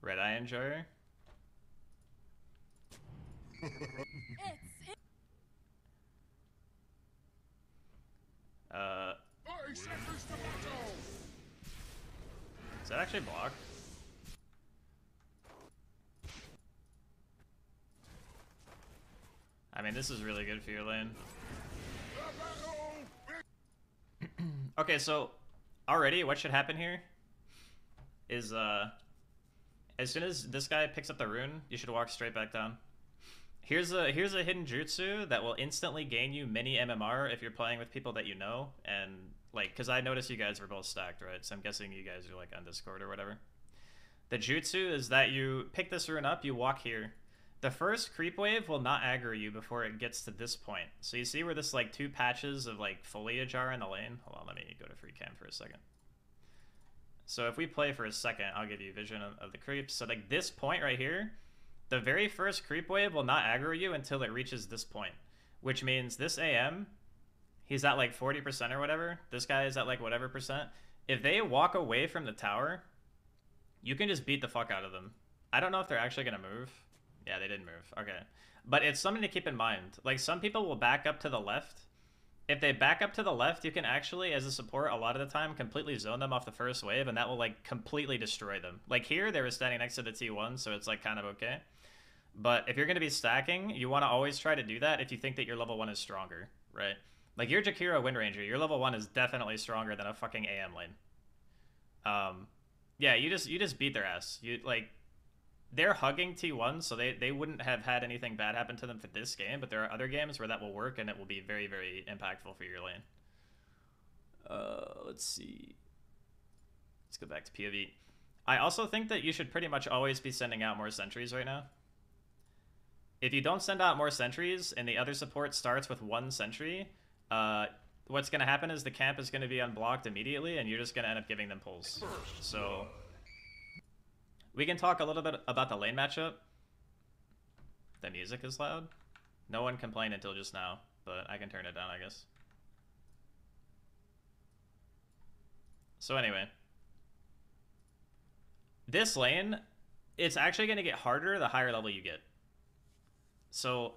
Red Eye Enjoyer. Uh, is that actually block? I mean, this is really good for your lane. Okay, so already what should happen here is as soon as this guy picks up the rune, you should walk straight back down. Here's a hidden jutsu that will instantly gain you mini MMR if you're playing with people that you know, and like, because I noticed you guys were both stacked, right? So I'm guessing you guys are like on Discord or whatever. The jutsu is that you pick this rune up, you walk here. The first creep wave will not aggro you before it gets to this point. So you see where this like 2 patches of like foliage are in the lane? Hold on, let me go to free cam for a second. So if we play for a second, I'll give you vision of the creeps. So like this point right here, the very first creep wave will not aggro you until it reaches this point, which means this AM, he's at like 40% or whatever. This guy is at like whatever percent. If they walk away from the tower, you can just beat the fuck out of them. I don't know if they're actually going to move. Yeah, they didn't move. Okay. But it's something to keep in mind. Like, some people will back up to the left. If they back up to the left, you can actually, as a support, a lot of the time, completely zone them off the first wave, and that will, like, completely destroy them. Like, here, they were standing next to the T1, so it's, like, kind of okay. But if you're going to be stacking, you want to always try to do that if you think that your level 1 is stronger, right? Like, your Jakiro Wind Ranger, your level 1 is definitely stronger than a fucking AM lane. Yeah, you just beat their ass. You, like... They're hugging T1, so they wouldn't have had anything bad happen to them for this game, but there are other games where that will work, and it will be very, very impactful for your lane. Let's see. Let's go back to PoE. I also think that you should pretty much always be sending out more sentries right now. If you don't send out more sentries, and the other support starts with 1 sentry, what's going to happen is the camp is going to be unblocked immediately, and you're just going to end up giving them pulls. So... we can talk a little bit about the lane matchup. The music is loud. No one complained until just now, but I can turn it down, I guess. So anyway. This lane, it's actually going to get harder the higher level you get. So,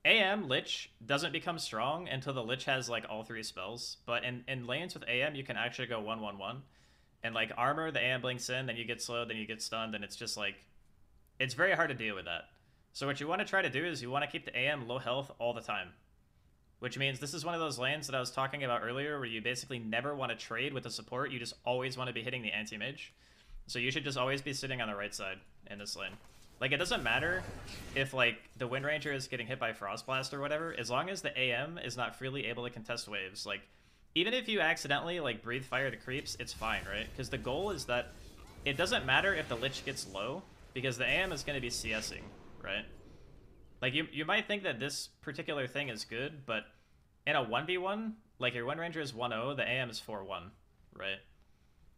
AM Lich doesn't become strong until the Lich has like all 3 spells. But in lanes with AM, you can actually go 1-1-1. And, like, armor, the AM blinks in, then you get slowed, then you get stunned, and it's just, like... it's very hard to deal with that. So what you want to try to do is you want to keep the AM low health all the time. Which means this is one of those lanes that I was talking about earlier where you basically never want to trade with the support, you just always want to be hitting the anti-mage. So you should just always be sitting on the right side in this lane. Like, it doesn't matter if, like, the Wind Ranger is getting hit by Frost Blast or whatever, as long as the AM is not freely able to contest waves, like... even if you accidentally, like, breathe fire the creeps, it's fine, right? Because the goal is that it doesn't matter if the Lich gets low, because the AM is going to be CSing, right? Like, you might think that this particular thing is good, but in a 1v1, like, your Wind Ranger is 1-0, the AM is 4-1, right?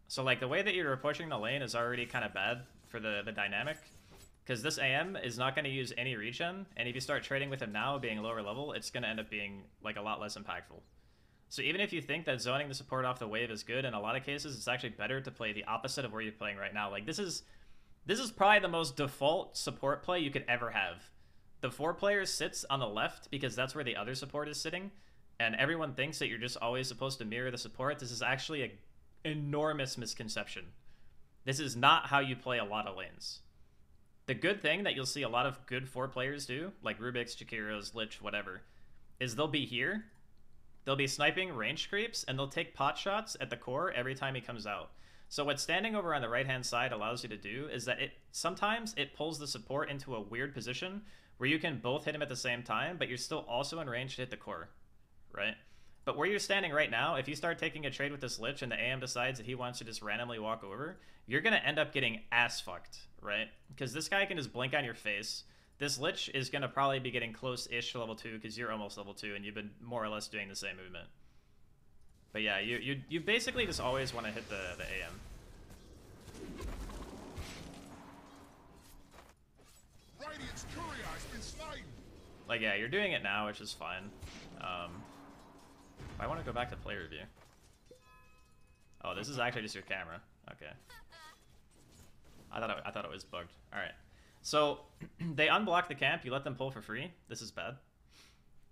So, like, the way that you're pushing the lane is already kind of bad for the dynamic, because this AM is not going to use any regen, and if you start trading with him now, being lower level, it's going to end up being, like, a lot less impactful. So even if you think that zoning the support off the wave is good, in a lot of cases, it's actually better to play the opposite of where you're playing right now. Like, this is probably the most default support play you could ever have. The 4 player sits on the left because that's where the other support is sitting, and everyone thinks that you're just always supposed to mirror the support. This is actually an enormous misconception. This is not how you play a lot of lanes. The good thing that you'll see a lot of good 4 players do, like Rubik's, Jakiro's, Lich, whatever, is they'll be here. They'll be sniping range creeps, and they'll take pot shots at the core every time he comes out. So what standing over on the right-hand side allows you to do is that sometimes it pulls the support into a weird position where you can both hit him at the same time, but you're still also in range to hit the core, right? But where you're standing right now, if you start taking a trade with this Lich and the AM decides that he wants to just randomly walk over, you're going to end up getting ass-fucked, right? Because this guy can just blink on your face. This Lich is going to probably be getting close-ish to level 2 because you're almost level 2 and you've been more or less doing the same movement. But yeah, you basically just always want to hit the AM. Like, yeah, you're doing it now, which is fine. I want to go back to player review. Oh, this is actually just your camera. Okay. I thought it was bugged. All right. So they unblock the camp. You let them pull for free. This is bad.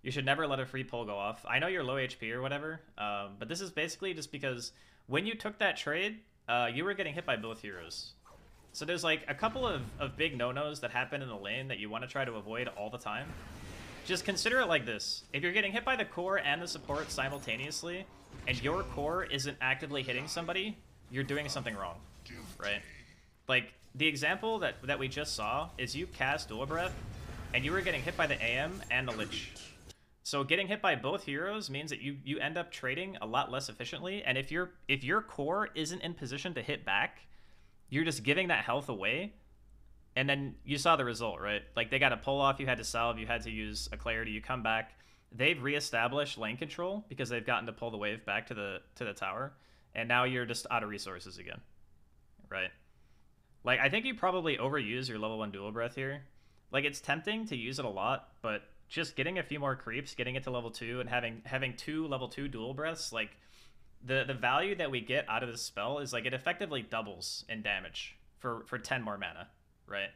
You should never let a free pull go off. I know you're low HP or whatever, but this is basically just because when you took that trade, you were getting hit by both heroes. So there's like a couple of big no-nos that happen in the lane that you want to try to avoid all the time. Just consider it like this. If you're getting hit by the core and the support simultaneously, and your core isn't actively hitting somebody, you're doing something wrong, right? Like, the example that we just saw is you cast Dual Breath, and you were getting hit by the AM and the Lich. So getting hit by both heroes means that you end up trading a lot less efficiently, and if your core isn't in position to hit back, you're just giving that health away, and then you saw the result, right? Like, they got a pull off, you had to salve, you had to use a clarity, you come back. They've reestablished lane control because they've gotten to pull the wave back to the tower, and now you're just out of resources again, right? Like, I think you probably overuse your level 1 Dual Breath here. Like, it's tempting to use it a lot, but just getting a few more creeps, getting it to level 2, and having 2 level 2 Dual Breaths, like, the value that we get out of this spell is, like, it effectively doubles in damage for 10 more mana, right?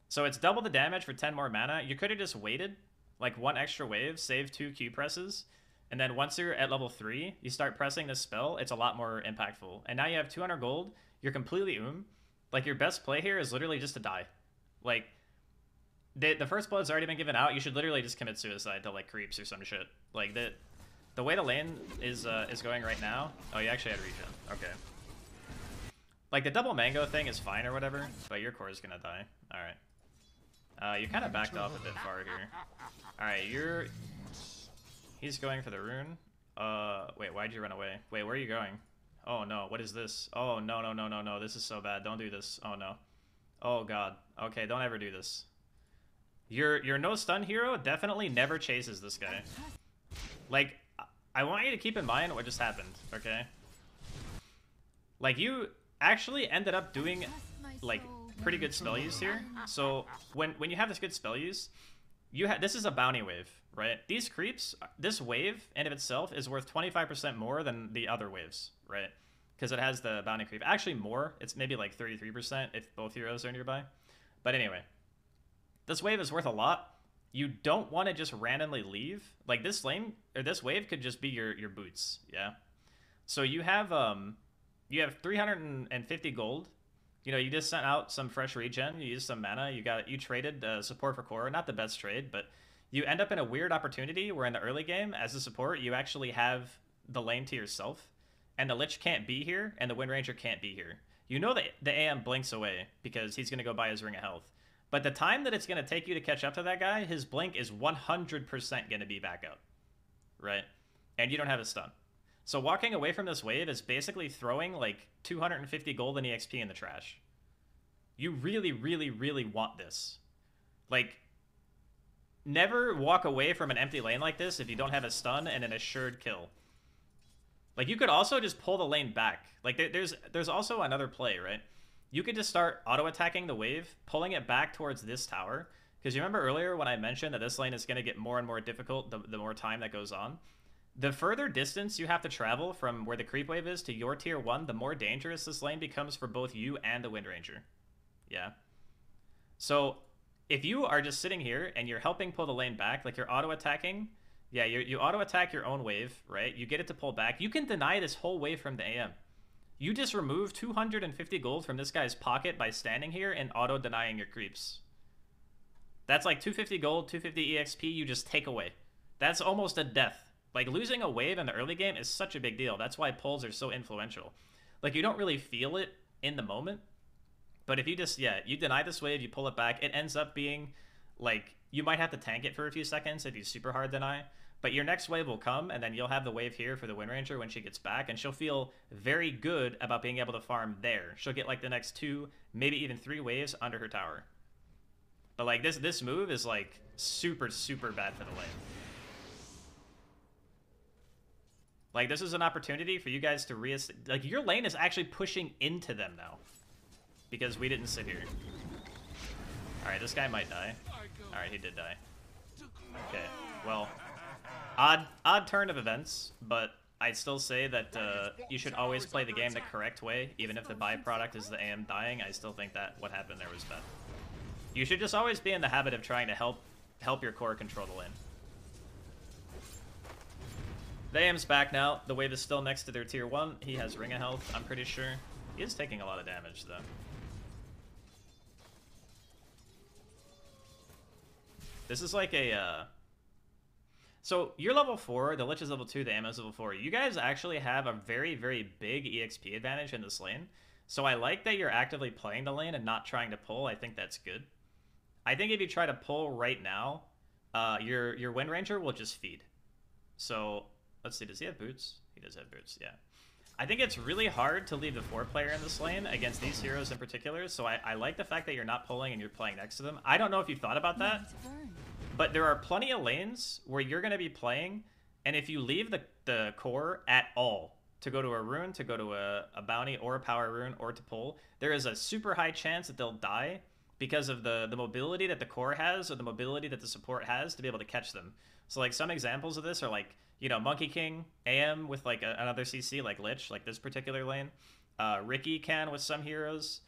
So it's double the damage for 10 more mana. You could have just waited, like, 1 extra wave, save 2 Q presses, and then once you're at level 3, you start pressing this spell, it's a lot more impactful. And now you have 200 gold, you're completely Like, your best play here is literally just to die. Like, the first blood's already been given out, you should literally just commit suicide to, like, creeps or some shit. Like, the way the lane is going right now... Oh, you actually had regen. Okay. Like, the double mango thing is fine or whatever, but your core is gonna die. Alright. You kind of backed off a bit far here. Alright, he's going for the rune. Wait, why'd you run away? Wait, where are you going? Oh no, what is this? Oh no, no, no, no, no, this is so bad. Don't do this. Oh no. Oh god. Okay, don't ever do this. Your no stun hero definitely never chases this guy. Like, I want you to keep in mind what just happened, okay? Like, you actually ended up doing, like, pretty good spell use here. So, when you have this good spell use, this is a bounty wave, right? These creeps, this wave in of itself is worth 25% more than the other waves, right? Because it has the bounty creep. Actually more, it's maybe like 33% if both heroes are nearby. But anyway, this wave is worth a lot. You don't want to just randomly leave. Like, this lane, or this wave could just be your boots, yeah? So you have 350 gold. You know, you just sent out some fresh regen, you used some mana, you traded support for core. Not the best trade, but you end up in a weird opportunity where in the early game, as a support, you actually have the lane to yourself, and the Lich can't be here, and the Wind Ranger can't be here. You know that the AM blinks away, because he's going to go buy his Ring of Health. But the time that it's going to take you to catch up to that guy, his blink is 100% going to be back out, right? And you don't have a stun. So walking away from this wave is basically throwing like 250 golden EXP in the trash. You really, really, really want this. Like, never walk away from an empty lane like this if you don't have a stun and an assured kill. Like, you could also just pull the lane back. Like, there's also another play, right? You could just start auto-attacking the wave, pulling it back towards this tower. Because you remember earlier when I mentioned that this lane is going to get more and more difficult the more time that goes on? The further distance you have to travel from where the creep wave is to your tier 1, the more dangerous this lane becomes for both you and the Wind Ranger. Yeah. So, if you are just sitting here and you're helping pull the lane back, like you're auto-attacking, yeah, you auto-attack your own wave, right? You get it to pull back. You can deny this whole wave from the AM. You just remove 250 gold from this guy's pocket by standing here and auto-denying your creeps. That's like 250 gold, 250 EXP you just take away. That's almost a death. Like, losing a wave in the early game is such a big deal. That's why pulls are so influential. Like, you don't really feel it in the moment. But if you just, yeah, you deny this wave, you pull it back, it ends up being, like, you might have to tank it for a few seconds if you super hard deny. But your next wave will come, and then you'll have the wave here for the Wind Ranger when she gets back, and she'll feel very good about being able to farm there. She'll get, like, the next 2, maybe even 3 waves under her tower. But, like, this move is, like, super, super bad for the lane. Like, this is an opportunity for you guys to like, your lane is actually pushing into them now. Because we didn't sit here. Alright, this guy might die. Alright, he did die. Okay, well, odd turn of events, but I'd still say that you should always play the game the correct way, even if the byproduct is the AM dying. I still think that what happened there was bad. You should just always be in the habit of trying to help your core control the lane. The AM's back now. The wave is still next to their tier 1. He has ring of health, I'm pretty sure. He is taking a lot of damage, though. This is like a... So, you're level 4, the Lich is level 2, the AM is level 4. You guys actually have a very, very big EXP advantage in this lane. So I like that you're actively playing the lane and not trying to pull. I think that's good. I think if you try to pull right now, your Wind Ranger will just feed. So... Let's see, does he have boots? He does have boots, yeah. I think it's really hard to leave the 4-player in this lane against these heroes in particular, so I like the fact that you're not pulling and you're playing next to them. I don't know if you thought about that, but there are plenty of lanes where you're going to be playing, and if you leave the core at all to go to a rune, to go to a bounty, or a power rune, or to pull, there is a super high chance that they'll die because of the mobility that the core has, or the mobility that the support has to be able to catch them. So like some examples of this are like, you know, Monkey King, AM with like another CC like Lich, like this particular lane. Riki can with some heroes.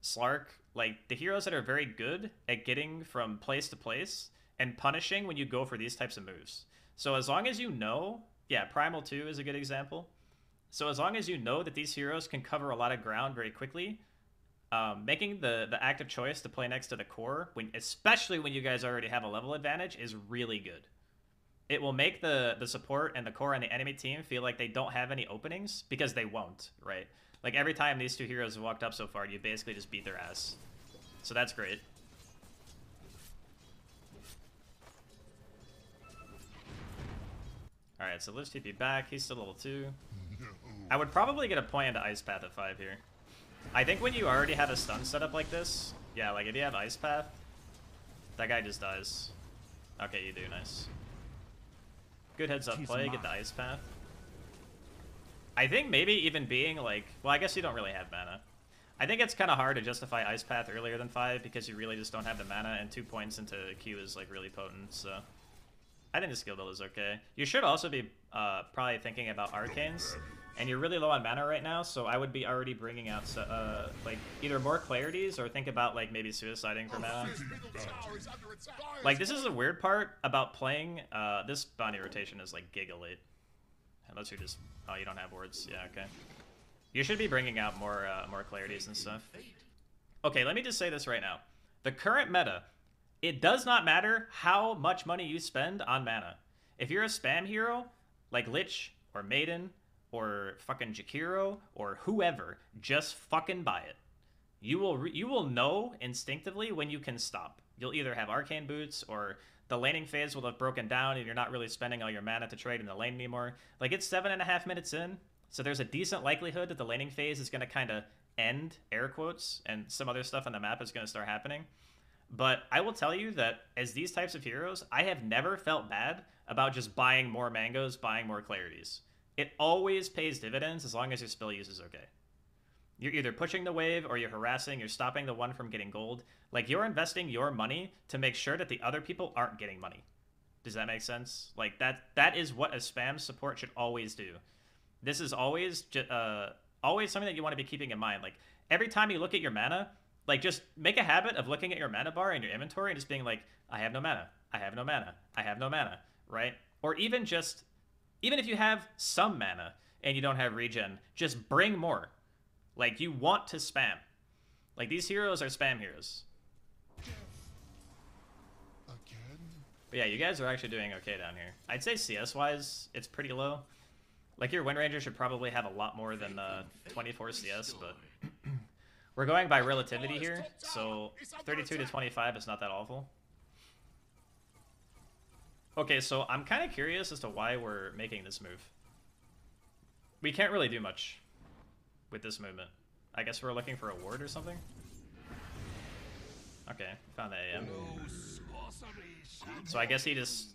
Slark, like the heroes that are very good at getting from place to place and punishing when you go for these types of moves. So as long as you know, yeah, Primal 2 is a good example. So as long as you know that these heroes can cover a lot of ground very quickly, making the active choice to play next to the core, especially when you guys already have a level advantage, is really good. It will make the support and the core and the enemy team feel like they don't have any openings, because they won't, right? Like every time these two heroes have walked up so far, you basically just beat their ass. So that's great. Alright, so Lich TP back. He's still level 2. I would probably get a point into Ice Path at 5 here. I think when you already have a stun setup like this, yeah, like if you have Ice Path, that guy just dies. Okay, you do, nice. Good heads up play, get the Ice Path. I think maybe even being like, well, I guess you don't really have mana. I think it's kind of hard to justify Ice Path earlier than 5 because you really just don't have the mana, and 2 points into Q is like really potent, so I think the skill build is okay. You should also be probably thinking about Arcanes, and you're really low on mana right now, so I would be already bringing out like either more Clarities or think about like maybe suiciding for mana. Like this is a weird part about playing. This bounty rotation is like giga late, unless you're just you don't have wards. Yeah, okay. You should be bringing out more Clarities and stuff. Okay, let me just say this right now: the current meta, it does not matter how much money you spend on mana. If you're a spam hero like Lich or Maiden or fucking Jakiro or whoever, just fucking buy it. You will know instinctively when you can stop. You'll either have Arcane Boots, or the laning phase will have broken down and you're not really spending all your mana to trade in the lane anymore. Like, it's 7.5 minutes in, so there's a decent likelihood that the laning phase is going to kind of end, air quotes, and some other stuff on the map is going to start happening. But I will tell you that as these types of heroes, I have never felt bad about just buying more mangoes, buying more Clarities. It always pays dividends as long as your spell use is okay. You're either pushing the wave, or you're harassing, you're stopping the one from getting gold. Like, you're investing your money to make sure that the other people aren't getting money. Does that make sense? Like, that is what a spam support should always do. This is always always something that you want to be keeping in mind. Like, every time you look at your mana, like, just make a habit of looking at your mana bar in your inventory and just being like, I have no mana, I have no mana, I have no mana, right? Or even if you have some mana and you don't have regen, just bring more. Like, you want to spam. Like, these heroes are spam heroes. But yeah, you guys are actually doing okay down here. I'd say CS-wise, it's pretty low. Like, your Wind Ranger should probably have a lot more than 24 CS, but we're going by relativity here, so 32 to 25 is not that awful. Okay, so I'm kind of curious as to why we're making this move. We can't really do much with this movement. I guess we're looking for a ward or something? Okay, found the AM. So I guess he just...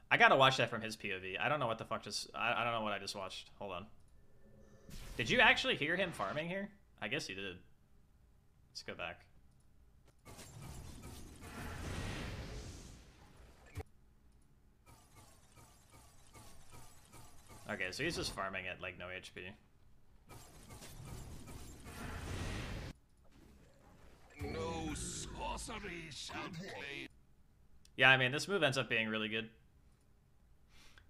I gotta watch that from his POV. I don't know what the fuck just... I don't know what I just watched. Hold on. Did you actually hear him farming here? I guess you did. Let's go back. Okay, Okay, so he's just farming at like no HP. No sorcery shall claim. Yeah, I mean, this move ends up being really good.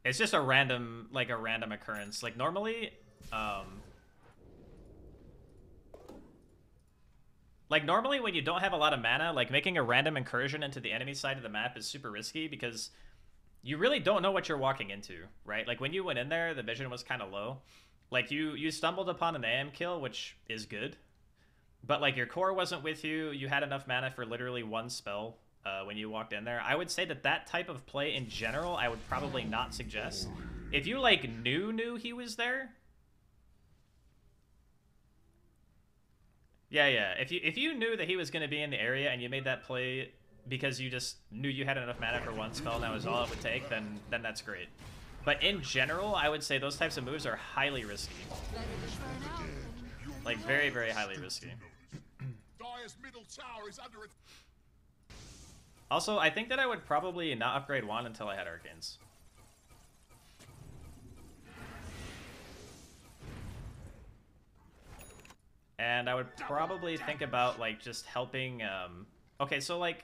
It's just a random, like a random occurrence. Like normally, when you don't have a lot of mana, like making a random incursion into the enemy side of the map is super risky because you really don't know what you're walking into, right? Like when you went in there, the vision was kind of low. Like you stumbled upon an AM kill, which is good, but like your core wasn't with you. You had enough mana for literally one spell when you walked in there. I would say that type of play in general, I would probably not suggest. If you like knew he was there. Yeah. If you knew that he was going to be in the area and you made that play because you just knew you had enough mana for one spell and that was all it would take, then that's great. But in general, I would say those types of moves are highly risky. Like very, very highly risky. Also, I think that I would probably not upgrade Wand until I had Arcanes. And I would probably think about, like, just helping, okay, so, like,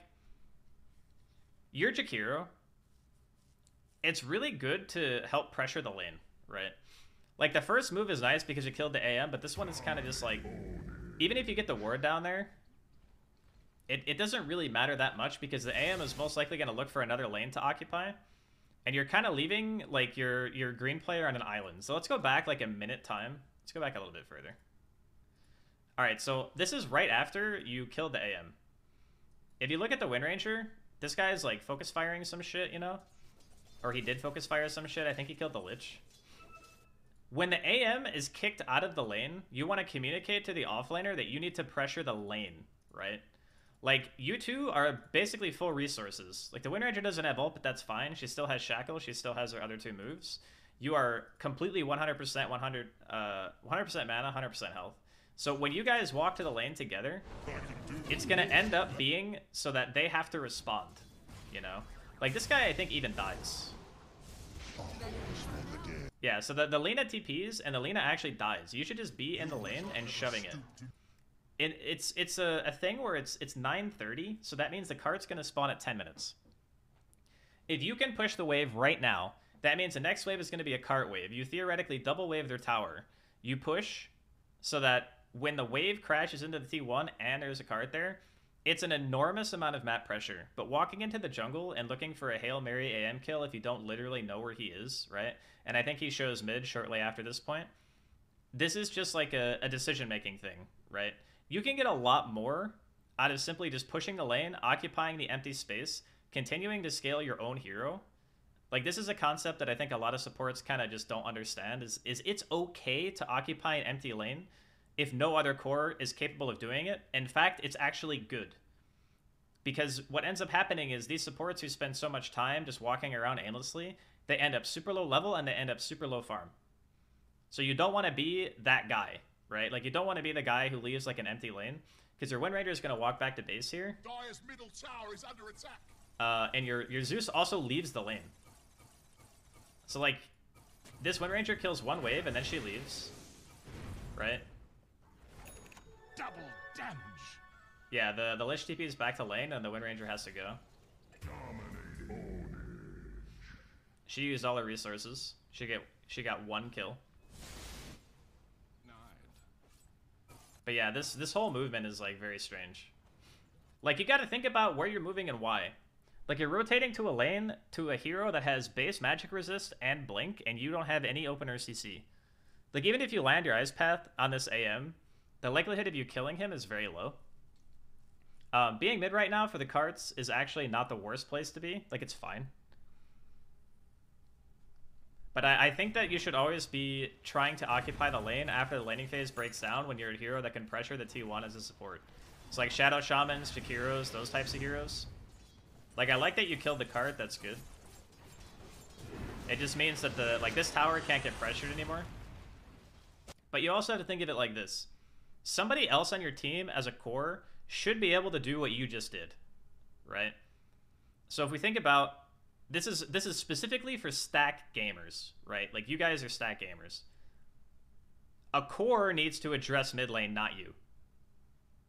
your Jakiro, it's really good to help pressure the lane, right? Like, the first move is nice because you killed the AM, but this one is kind of just, like, even if you get the ward down there, it doesn't really matter that much because the AM is most likely going to look for another lane to occupy. And you're kind of leaving, like, your green player on an island. So let's go back, like, a minute time. Let's go back a little bit further. Alright, so this is right after you killed the AM. If you look at the Wind Ranger, this guy's, like, focus firing some shit, you know? Or he did focus fire some shit. I think he killed the Lich. When the AM is kicked out of the lane, you want to communicate to the offlaner that you need to pressure the lane, right? Like, you two are basically full resources. Like, the Wind Ranger doesn't have ult, but that's fine. She still has Shackle. She still has her other two moves. You are completely 100% 100% mana, 100% health. So when you guys walk to the lane together, it's going to end up being so that they have to respond, you know? Like, this guy, I think, even dies. Yeah, so the Lina TPs, and the Lina actually dies. You should just be in the lane and shoving it. It's a thing where it's 9:30, so that means the cart's going to spawn at 10 minutes. If you can push the wave right now, that means the next wave is going to be a cart wave. You theoretically double wave their tower. You push so that when the wave crashes into the T1 and there's a cart there, it's an enormous amount of map pressure. But walking into the jungle and looking for a Hail Mary AM kill if you don't literally know where he is, right? And I think he shows mid shortly after this point. This is just like a decision-making thing, right? You can get a lot more out of simply just pushing the lane, occupying the empty space, continuing to scale your own hero. Like, this is a concept that I think a lot of supports kind of just don't understand, is it's okay to occupy an empty lane if no other core is capable of doing it. In fact, it's actually good. Because what ends up happening is these supports who spend so much time just walking around aimlessly, they end up super low level and they end up super low farm. So you don't want to be that guy, right? Like, you don't want to be the guy who leaves, like, an empty lane, because your Wind Ranger is going to walk back to base here. Dire's middle tower is under attack. And your Zeus also leaves the lane. So, like, this Wind Ranger kills one wave and then she leaves, right? Double damage. Yeah, the Lich TP is back to lane and the Wind Ranger has to go. She used all her resources. She got one kill. But yeah, this whole movement is, like, very strange. Like, you gotta think about where you're moving and why. Like, you're rotating to a lane to a hero that has base magic resist and blink, and you don't have any opener CC. Like, even if you land your Ice Path on this AM, the likelihood of you killing him is very low. Being mid right now for the carts is actually not the worst place to be. Like, it's fine. But I think that you should always be trying to occupy the lane after the laning phase breaks down when you're a hero that can pressure the T1 as a support. It's like Shadow Shamans, Jakiros, those types of heroes. Like, I like that you killed the cart, that's good. It just means that this tower can't get pressured anymore. But you also have to think of it like this. Somebody else on your team as a core should be able to do what you just did, right? So if we think about this is specifically for stack gamers, right? Like, you guys are stack gamers. A core needs to address mid lane, not you.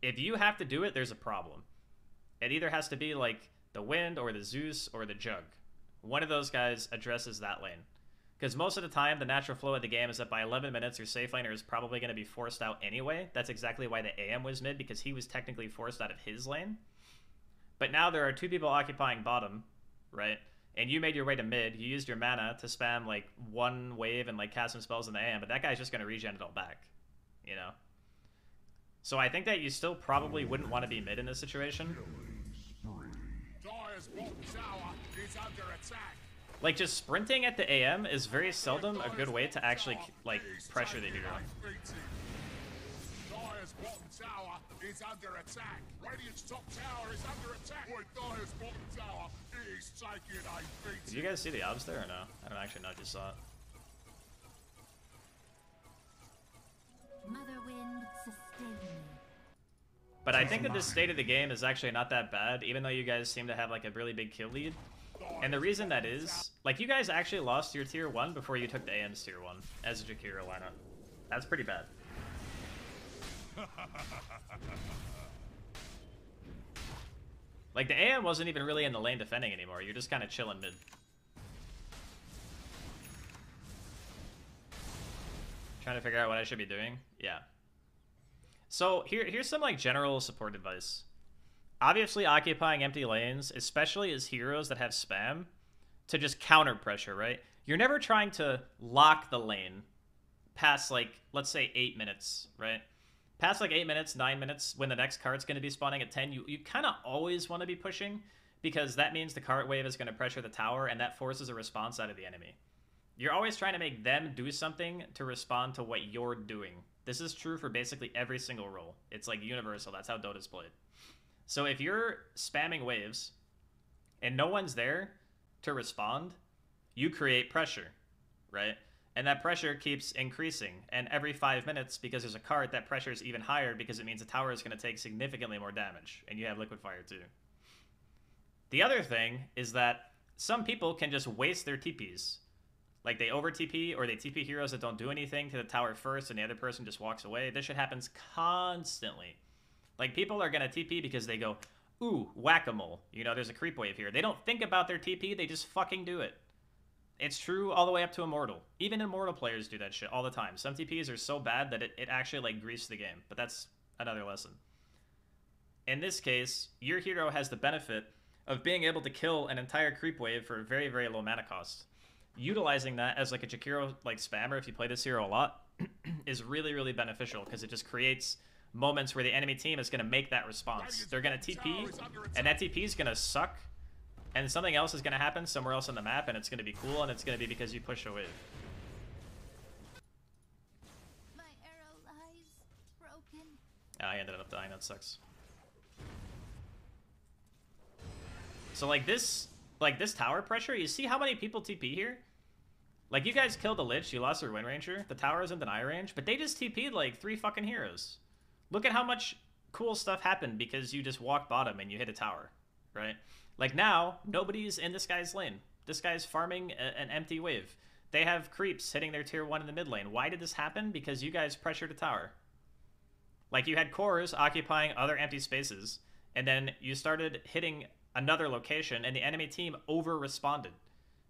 If you have to do it, there's a problem. It either has to be like the Wind or the Zeus or the Jug. One of those guys addresses that lane. Because most of the time, the natural flow of the game is that by 11 minutes, your safe laner is probably going to be forced out anyway. That's exactly why the AM was mid, because he was technically forced out of his lane. But now there are two people occupying bottom, right? And you made your way to mid. You used your mana to spam like one wave and like cast some spells in the AM, but that guy's just going to regen it all back, you know? So I think that you still probably wouldn't want to be mid in this situation. Dire's bottom tower is under attack. Like, just sprinting at the AM is very seldom a good way to actually, like, pressure the hero. Dire's bottom tower is under attack. Radiant's top tower is under attack. Boy, Dire's bottom tower is taking a beating. Did you guys see the obs there or no? I don't actually know if you saw it. Mother Wind, sustain me. But I think that this state of the game is actually not that bad, even though you guys seem to have, like, a really big kill lead. And the reason that is, like, you guys actually lost your tier 1 before you took the AM's tier 1 as a Jakiro lineup. That's pretty bad. Like, the AM wasn't even really in the lane defending anymore. You're just kind of chilling mid. Trying to figure out what I should be doing? Yeah. So, here's some, like, general support advice. Obviously, occupying empty lanes, especially as heroes that have spam, to just counter pressure, right? You're never trying to lock the lane past, like, let's say 8 minutes, right? Past, like, 8 minutes, 9 minutes, when the next cart's going to be spawning at 10, you kind of always want to be pushing, because that means the cart wave is going to pressure the tower, and that forces a response out of the enemy. You're always trying to make them do something to respond to what you're doing. This is true for basically every single role. It's, like, universal. That's how Dota's played. So if you're spamming waves and no one's there to respond, you create pressure, right? And that pressure keeps increasing. And every 5 minutes, because there's a cart, that pressure is even higher because it means the tower is going to take significantly more damage. And you have liquid fire too. The other thing is that some people can just waste their TPs. Like, they over TP or they TP heroes that don't do anything to the tower first and the other person just walks away. This shit happens constantly. Like, people are going to TP because they go, ooh, whack-a-mole. You know, there's a creep wave here. They don't think about their TP, they just fucking do it. It's true all the way up to Immortal. Even Immortal players do that shit all the time. Some TPs are so bad that it actually, like, greases the game. But that's another lesson. In this case, your hero has the benefit of being able to kill an entire creep wave for a very, very low mana cost. Utilizing that as, like, a Jakiro, like, spammer, if you play this hero a lot, is really, really beneficial because it just creates moments where the enemy team is going to make that response. They're going to TP, and that TP is going to suck, and something else is going to happen somewhere else on the map, and it's going to be cool, and it's going to be because you push a wave. My arrow lies broken. I ended up dying. That sucks. So, like this tower pressure, you see how many people TP here? Like, you guys killed the Lich, you lost your Wind Ranger, the tower is in deny range, but they just TP'd like 3 fucking heroes. Look at how much cool stuff happened because you just walked bottom and you hit a tower, right? Like, now, nobody's in this guy's lane. This guy's farming an empty wave. They have creeps hitting their tier 1 in the mid lane. Why did this happen? Because you guys pressured a tower. Like, you had cores occupying other empty spaces, and then you started hitting another location, and the enemy team over-responded.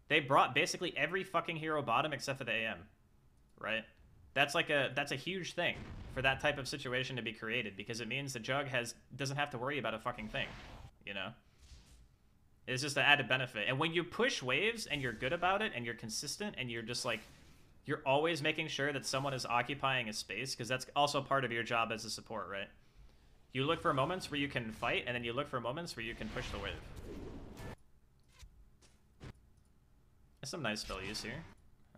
They brought basically every fucking hero bottom except for the AM, right? That's a huge thing for that type of situation to be created, because it means the Jug doesn't have to worry about a fucking thing, you know? It's just an added benefit. And when you push waves and you're good about it and you're consistent and you're just like, you're always making sure that someone is occupying a space, because that's also part of your job as a support, right? You look for moments where you can fight, and then you look for moments where you can push the wave. There's some nice spell use here.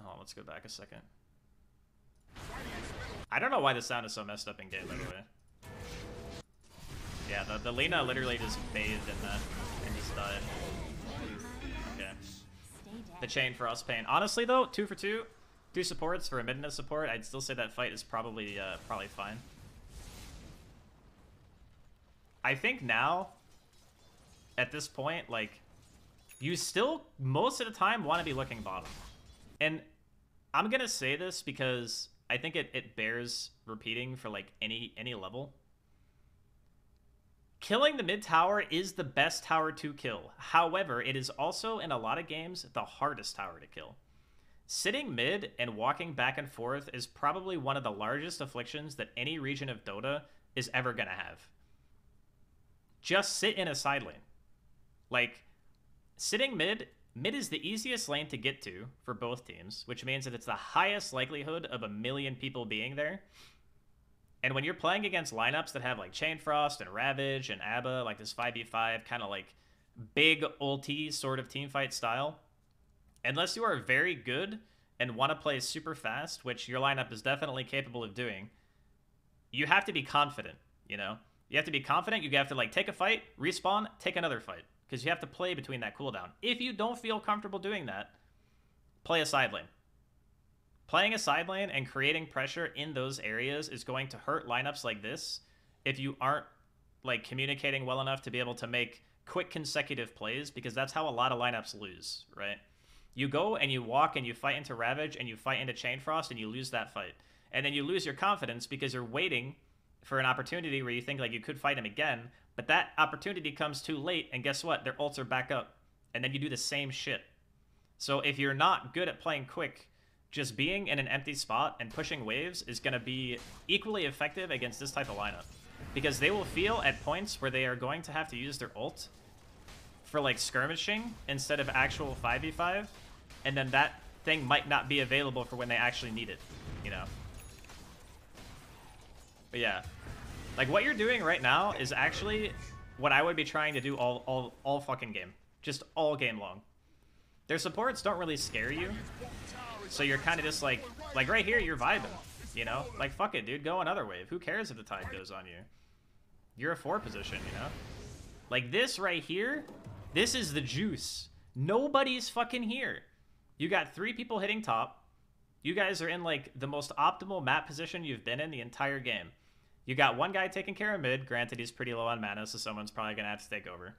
Oh, let's go back a second. I don't know why the sound is so messed up in game, by the way. Yeah, the Lina literally just bathed in that and just died. Okay. The chain for us pain. Honestly though, 2 for 2. 2 supports for a Midna support. I'd still say that fight is probably fine. I think now, at this point, like, you still, most of the time, want to be looking bottom. And I'm going to say this because I think it bears repeating for, like, any level. Killing the mid tower is the best tower to kill. However, it is also, in a lot of games, the hardest tower to kill. Sitting mid and walking back and forth is probably one of the largest afflictions that any region of Dota is ever going to have. Just sit in a side lane. Like, sitting mid is the easiest lane to get to for both teams, which means that it's the highest likelihood of 1 million people being there. And when you're playing against lineups that have like Chain Frost and Ravage and ABBA, like this 5v5 kind of like big ulti sort of teamfight style, unless you are very good and want to play super fast, which your lineup is definitely capable of doing, you have to be confident, you know? You have to be confident, you have to like take a fight, respawn, take another fight, because you have to play between that cooldown. If you don't feel comfortable doing that, play a side lane. Playing a side lane and creating pressure in those areas is going to hurt lineups like this if you aren't like communicating well enough to be able to make quick consecutive plays, because that's how a lot of lineups lose, right? You go and you walk and you fight into Ravage and you fight into Chain Frost and you lose that fight. And then you lose your confidence because you're waiting for an opportunity where you think like you could fight him again, but that opportunity comes too late, and guess what? Their ults are back up. And then you do the same shit. So if you're not good at playing quick, just being in an empty spot and pushing waves is going to be equally effective against this type of lineup. Because they will feel at points where they are going to have to use their ult for like skirmishing instead of actual 5v5. And then that thing might not be available for when they actually need it, you know? But yeah, like what you're doing right now is actually what I would be trying to do all fucking game. Just all game long. Their supports don't really scare you. So you're kind of just like right here, you're vibing, you know? Like, fuck it, dude, go another wave. Who cares if the tide goes on you? You're a 4 position, you know? Like, this right here, this is the juice. Nobody's fucking here. You got 3 people hitting top. You guys are in, like, the most optimal map position you've been in the entire game. You got one guy taking care of mid. Granted, he's pretty low on mana, so someone's probably gonna have to take over.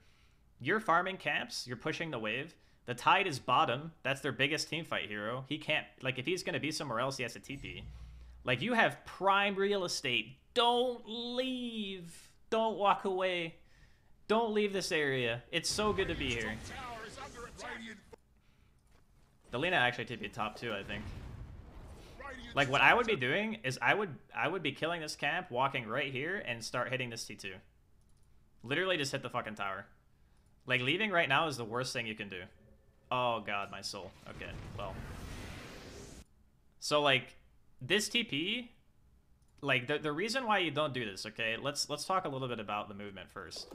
You're farming camps. You're pushing the wave. The Tide is bottom. That's their biggest teamfight hero. He can't, like, if he's going to be somewhere else, he has to TP. Like, you have prime real estate. Don't leave. Don't walk away. Don't leave this area. It's so good to be here. The Lina actually TP'd top too, I think. Like, what I would be doing is I would be killing this camp, walking right here, and start hitting this T2. Literally just hit the fucking tower. Like, leaving right now is the worst thing you can do. Oh god, my soul. Okay, well. So, like, this TP, like, the reason why you don't do this, okay, let's talk a little bit about the movement first.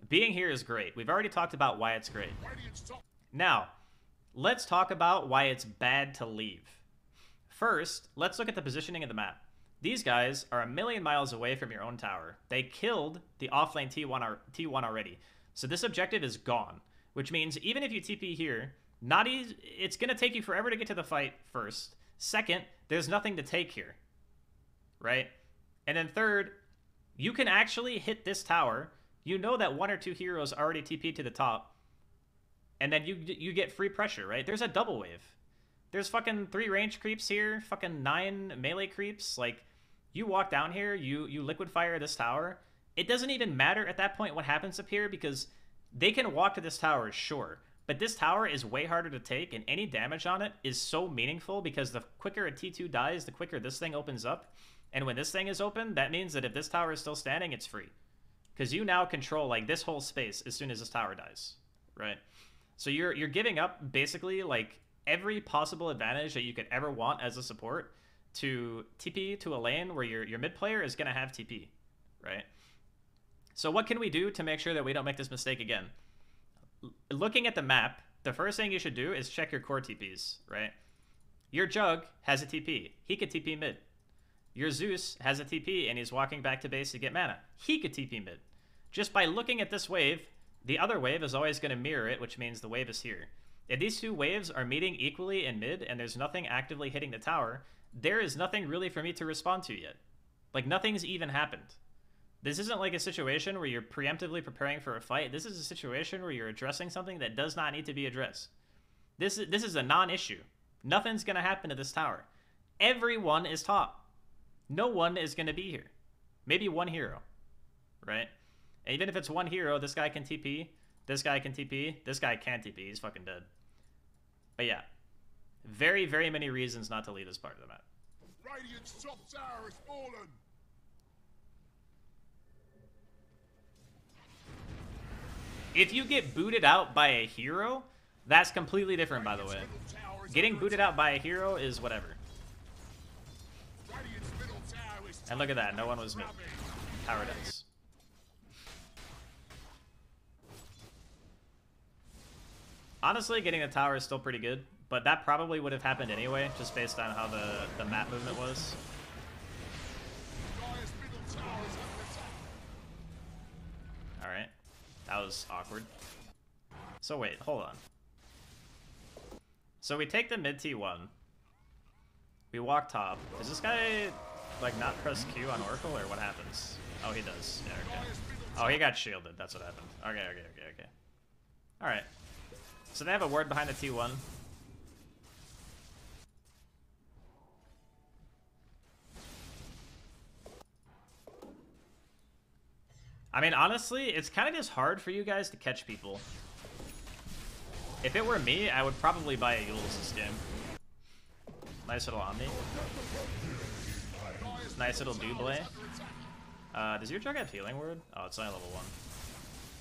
Being here is great. We've already talked about why it's great. Now, let's talk about why it's bad to leave. First, let's look at the positioning of the map. These guys are 1,000,000 miles away from your own tower. They killed the offlane T1 already. So this objective is gone. Which means even if you TP here, not easy, it's going to take you forever to get to the fight first. Second, there's nothing to take here, right? And then third, you can actually hit this tower. You know that 1 or 2 heroes already TP'd to the top. And then you get free pressure, right? There's a double wave. There's fucking 3 range creeps here, fucking 9 melee creeps. Like, you walk down here, you liquid fire this tower. It doesn't even matter at that point what happens up here, because they can walk to this tower, sure, but this tower is way harder to take, and any damage on it is so meaningful because the quicker a T2 dies, the quicker this thing opens up. And when this thing is open, that means that if this tower is still standing, it's free. Because you now control, like, this whole space as soon as this tower dies, right? So you're giving up, basically, like, every possible advantage that you could ever want as a support to TP to a lane where your mid player is going to have TP, right? So what can we do to make sure that we don't make this mistake again? Looking at the map, the first thing you should do is check your core TPs, right? Your Jug has a TP. He could TP mid. Your Zeus has a TP and he's walking back to base to get mana. He could TP mid. Just by looking at this wave, the other wave is always going to mirror it, which means the wave is here. If these 2 waves are meeting equally in mid and there's nothing actively hitting the tower, there is nothing really for me to respond to yet. Like, nothing's even happened. This isn't like a situation where you're preemptively preparing for a fight. This is a situation where you're addressing something that does not need to be addressed. This is a non-issue. Nothing's going to happen to this tower. Everyone is top. No one is going to be here. Maybe one hero, right? And even if it's one hero, this guy can TP, this guy can TP, this guy can't TP. He's fucking dead. But yeah, very, very many reasons not to leave this part of the map. Radiant's top tower has fallen. If you get booted out by a hero, that's completely different, by the way. Getting booted out by a hero is whatever. And look at that, no one was mid. Tower dies. Honestly, getting the tower is still pretty good, but that probably would have happened anyway, just based on how the map movement was. Alright. That was awkward. So wait, hold on. So we take the mid T1. We walk top. Does this guy, like, not press Q on Oracle, or what happens? Oh, he does. Yeah, okay. Oh, he got shielded. That's what happened. Okay. Alright. So they have a ward behind the T1. I mean, honestly, it's kind of just hard for you guys to catch people. If it were me, I would probably buy a Eul's this game. Nice little Omni. Nice little Double. Does your Jug have Healing Word? Oh, it's only level 1.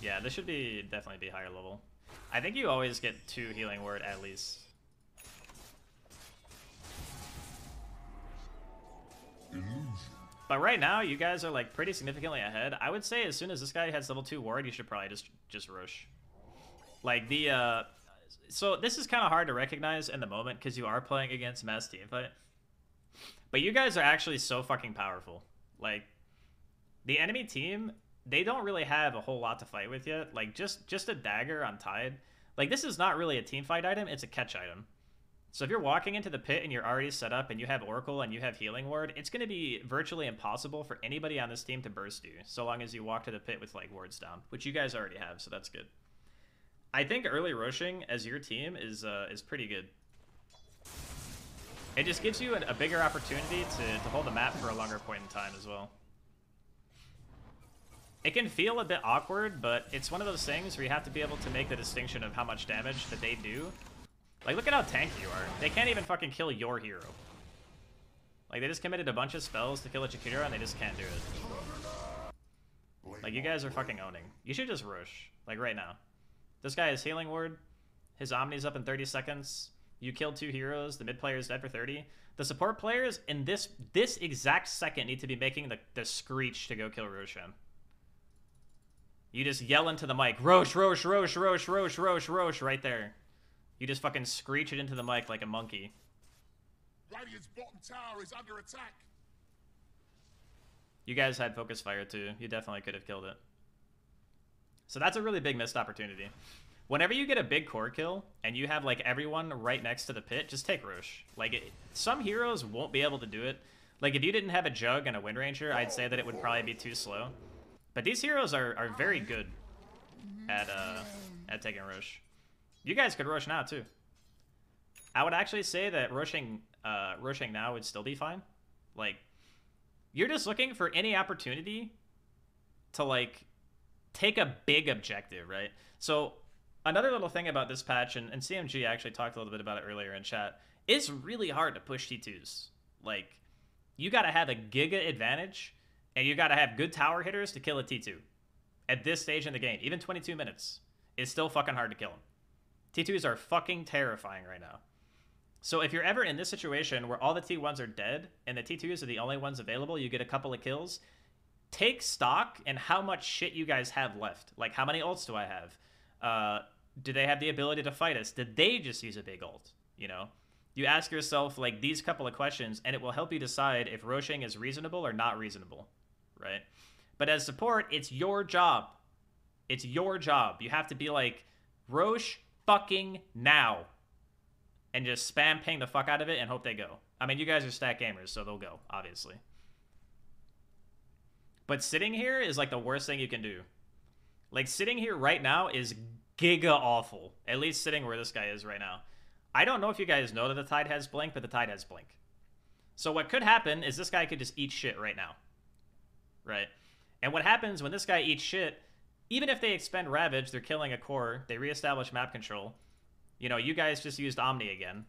Yeah, this should definitely be higher level. I think you always get 2 Healing Word at least. But right now, you guys are like pretty significantly ahead. I would say as soon as this guy has level 2 ward, you should probably just rush. Like so this is kind of hard to recognize in the moment because you are playing against mass teamfight. But you guys are actually so fucking powerful. Like, the enemy team, they don't really have a whole lot to fight with yet. Like, just a dagger on Tide. Like, this is not really a teamfight item, it's a catch item. So if you're walking into the pit and you're already set up and you have Oracle and you have Healing Ward, it's going to be virtually impossible for anybody on this team to burst you, so long as you walk to the pit with, like, wards down, which you guys already have, so that's good. I think early rushing as your team is pretty good. It just gives you a bigger opportunity to hold the map for a longer point in time as well. It can feel a bit awkward, but it's one of those things where you have to be able to make the distinction of how much damage that they do. Like, look at how tanky you are. They can't even fucking kill your hero. Like, they just committed a bunch of spells to kill a Jakiro, and they just can't do it. Like, you guys are fucking owning. You should just rush. Like, right now. This guy has Healing Ward. His Omni's up in 30 seconds. You killed 2 heroes. The mid player is dead for 30. The support players in this exact second need to be making the screech to go kill Roshan. You just yell into the mic, Rosh, Rosh, Rosh, Rosh, Rosh, Rosh, Rosh, right there. You just fucking screech it into the mic like a monkey. Radiant's bottom tower is under attack. You guys had Focus Fire too. You definitely could have killed it. So that's a really big missed opportunity. Whenever you get a big core kill and you have like everyone right next to the pit, just take Rosh. Like, some heroes won't be able to do it. Like, if you didn't have a Jug and a Wind Ranger, I'd say that it would probably be too slow. But these heroes are very good at taking Rosh. You guys could rush now too. I would actually say that rushing now would still be fine. Like, you're just looking for any opportunity to like take a big objective, right? So another little thing about this patch, and CMG actually talked a little bit about it earlier in chat, it's really hard to push T2s. Like, you gotta have a giga advantage, and you gotta have good tower hitters to kill a T2. At this stage in the game, even 22 minutes, it's still fucking hard to kill them. T2s are fucking terrifying right now. So if you're ever in this situation where all the T1s are dead, and the T2s are the only ones available, you get a couple of kills, take stock in how much shit you guys have left. Like, how many ults do I have? Do they have the ability to fight us? Did they just use a big ult? You know? You ask yourself, like, these couple of questions, and it will help you decide if rushing is reasonable or not reasonable, right? But as support, it's your job. It's your job. You have to be like, Rosh fucking now. And just spam ping the fuck out of it and hope they go. I mean, you guys are stat gamers, so they'll go, obviously. But sitting here is like the worst thing you can do. Like sitting here right now is giga awful. At least sitting where this guy is right now. I don't know if you guys know that the Tide has Blink, but the Tide has Blink. So what could happen is this guy could just eat shit right now. Right? And what happens when this guy eats shit, even if they expend Ravage, they're killing a core, they reestablish map control. You know, you guys just used Omni again,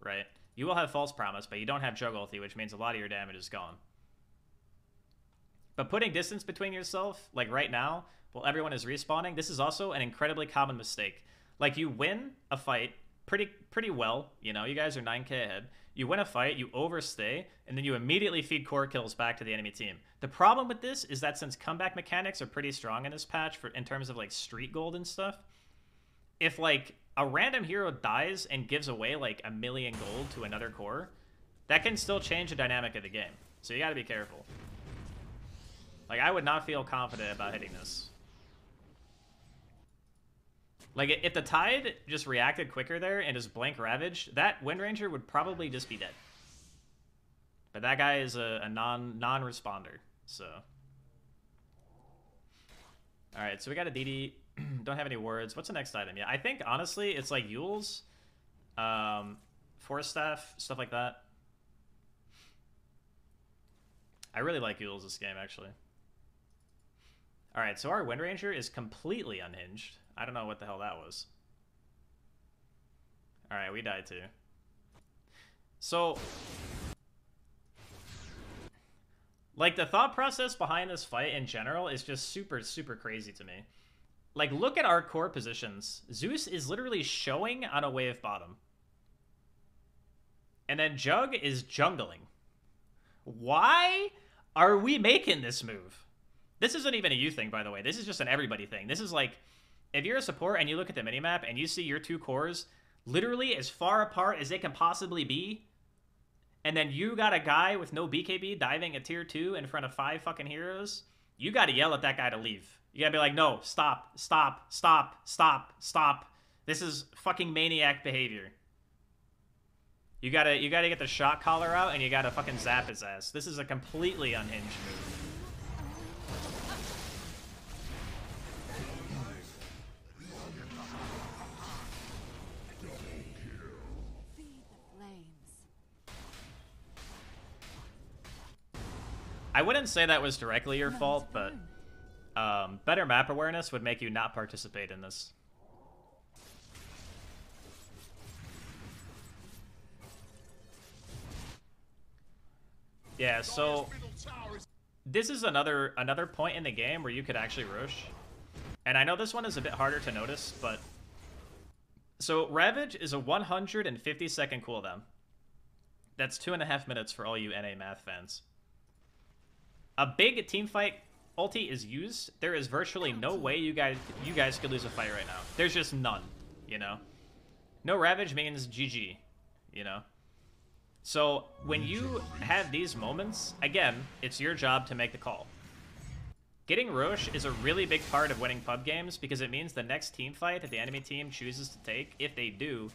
right? You will have False Promise, but you don't have Jug Ulti, which means a lot of your damage is gone. But putting distance between yourself, like right now, while everyone is respawning, this is also an incredibly common mistake. Like, you win a fight pretty well, you know, you guys are 9k ahead. You win a fight, you overstay, and then you immediately feed core kills back to the enemy team. The problem with this is that since comeback mechanics are pretty strong in this patch in terms of, like, street gold and stuff, if, like, a random hero dies and gives away, like, 1,000,000 gold to another core, that can still change the dynamic of the game. So you gotta be careful. Like, I would not feel confident about hitting this. Like, if the Tide just reacted quicker there and just blank Ravage, that Wind Ranger would probably just be dead. But that guy is a non-responder, so. Alright, so we got a DD. Don't have any words. What's the next item? Yeah, I think, honestly, it's like Eul's, Force Staff, stuff like that. I really like Eul's this game, actually. Alright, so our Wind Ranger is completely unhinged. I don't know what the hell that was. Alright, we died too. So, like, the thought process behind this fight in general is just super, super crazy to me. Like, look at our core positions. Zeus is literally showing on a wave bottom. And then Jug is jungling. Why are we making this move? This isn't even a you thing, by the way. This is just an everybody thing. This is like, if you're a support and you look at the minimap and you see your two cores literally as far apart as they can possibly be, and then you got a guy with no BKB diving a tier 2 in front of 5 fucking heroes, you gotta yell at that guy to leave. You gotta be like, no, stop, stop, stop, stop, stop. This is fucking maniac behavior. You gotta get the shot collar out and you gotta fucking zap his ass. This is a completely unhinged move. I wouldn't say that was directly your fault, but better map awareness would make you not participate in this. Yeah, so this is another point in the game where you could actually rush. And I know this one is a bit harder to notice, but so Ravage is a 150-second cooldown. That's 2.5 minutes for all you NA math fans. A big team fight ulti is used. There is virtually no way you guys could lose a fight right now. There's just none, you know? No Ravage means GG, you know? So when you have these moments, again, it's your job to make the call. Getting Roche is a really big part of winning pub games because it means the next team fight that the enemy team chooses to take, if they do,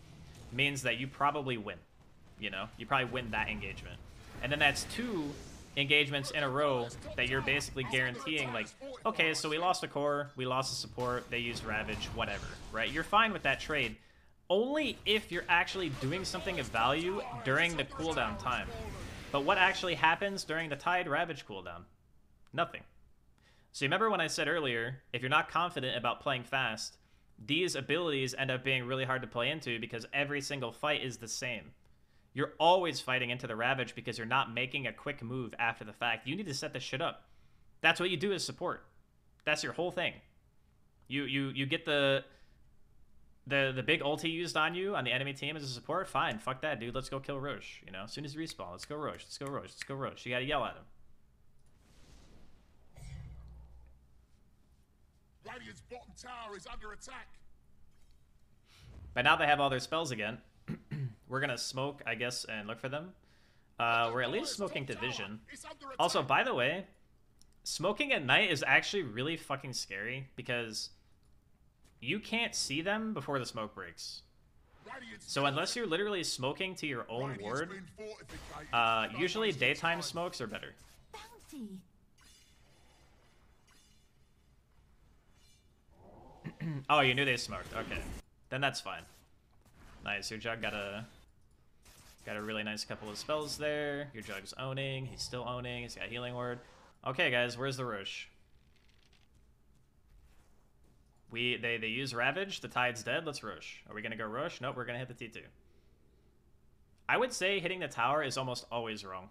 means that you probably win, you know? You probably win that engagement. And then that's 2 engagements in a row that you're basically guaranteeing, like, okay, so we lost a core, we lost a support, they used Ravage, whatever, right? You're fine with that trade, only if you're actually doing something of value during the cooldown time. But what actually happens during the Tide Ravage cooldown? Nothing. So you remember when I said earlier, if you're not confident about playing fast, these abilities end up being really hard to play into because every single fight is the same. You're always fighting into the Ravage because you're not making a quick move after the fact. You need to set this shit up. That's what you do as support. That's your whole thing. You get the big ulti used on you on the enemy team as a support. Fine, fuck that, dude. Let's go kill Roche. You know, as soon as you respawn, let's go Roche. Let's go Roche. Let's go Roche. You gotta yell at him. Radiant's bottom tower is under attack. But now they have all their spells again. We're gonna smoke, I guess, and look for them. We're at least smoking Division. Also, by the way, smoking at night is actually really fucking scary because you can't see them before the smoke breaks. So unless you're literally smoking to your own ward, usually daytime smokes are better. Bounty. Oh, you knew they smoked. Okay, then that's fine. Nice. Your Jug got a really nice couple of spells there. Your Jug's owning. He's still owning. He's got Healing Word. Okay, guys, where's the Rosh? They use Ravage. The Tide's dead. Let's Rosh. Are we gonna go Rosh? Nope, we're gonna hit the T2. I would say hitting the tower is almost always wrong.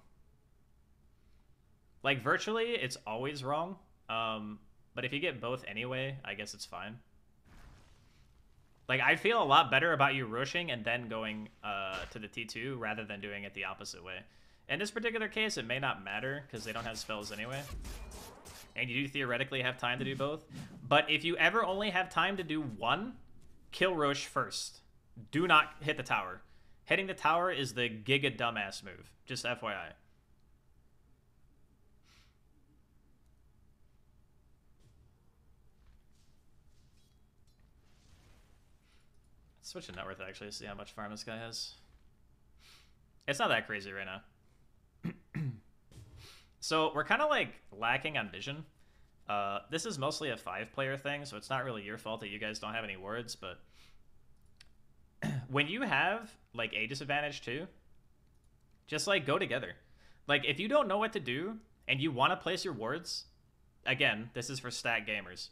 Like, virtually, it's always wrong. But if you get both anyway, I guess it's fine. Like, I feel a lot better about you rushing and then going to the T2 rather than doing it the opposite way. In this particular case, it may not matter because they don't have spells anyway. And you do theoretically have time to do both. But if you ever only have time to do one, kill Rosh first. Do not hit the tower. Hitting the tower is the giga dumbass move. Just FYI. Switch to net worth actually to see how much farm this guy has. It's not that crazy right now. So we're kind of like lacking on vision. This is mostly a 5-player thing, so it's not really your fault that you guys don't have any wards, but when you have like a disadvantage too, just like go together. Like if you don't know what to do and you want to place your wards, again, this is for stat gamers.